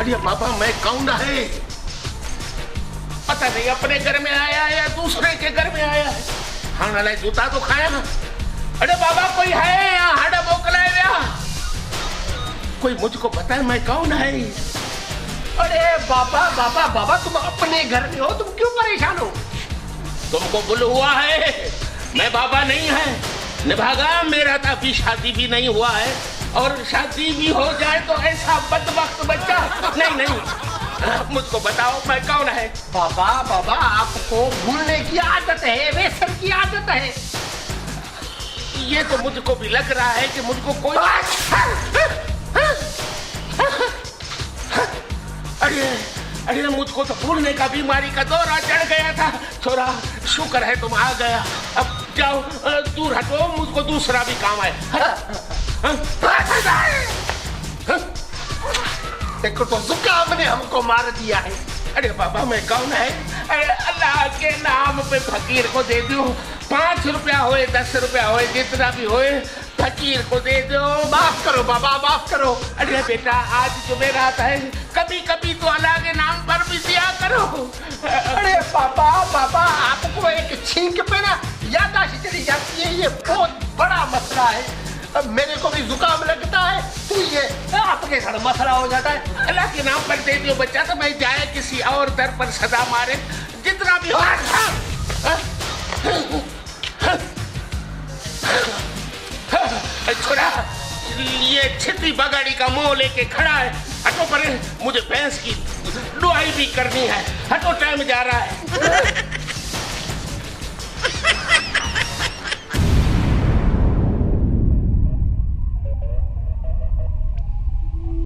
अरे बाबा मैं कौन है? पता नहीं अपने घर में आया या दूसरे के घर में आया है। हाँ नाले जूता तो खाया ना। अरे बाबा कोई है यहाँ? हाड़ा मोकला है? कोई मुझको पता है मैं कौन है? अरे बाबा बाबा बाबा तुम अपने घर में हो, तुम क्यों परेशान हो? तुमको बुल हुआ है, मैं बाबा नहीं है निभागा। मेरा तो अभी शादी भी नहीं हुआ है, और शादी भी हो जाए तो ऐसा बदबख्त बच्चा नहीं। मुझको बताओ मैं कौन है? बाबा बाबा आपको भूलने की आदत है, व्यसन की आदत है। ये तो मुझको भी लग रहा है कि मुझको कोई अरे मुझको तो भूलने का बीमारी का दौरा चढ़ गया था। छोरा शुक्र है तुम आ गया। अब जाओ दूर हटो, मुझको दूसरा भी काम है। देखो तो जुकाम ने हमको मार दिया है। अरे बाबा मैं कौन है? अरे अल्लाह के नाम पे फकीर को दे दो। 5 रुपया होए 10 रुपया होए जितना भी होए फकीर को दे दो। माफ करो बाबा माफ करो। अरे बेटा आज जुमेरात है, कभी कभी तो अल्लाह के नाम पर भी दिया करो। अरे बाबा बाबा आपको एक छींक पे ना याददाश्त चली जाती है, ये बहुत बड़ा मसला है। अब मेरे को भी जुकाम लगता है तो ये आपके साथ मसला हो जाता है। अल्लाह के नाम पर दे दियो बच्चा, तो मैं जाए किसी और दर पर सदा मारे जितना भी हो। छोरा ये छिती बगाड़ी का मुंह लेके खड़ा है। हटो परे, मुझे भैंस की दुआई भी करनी है। हटो टाइम जा रहा है।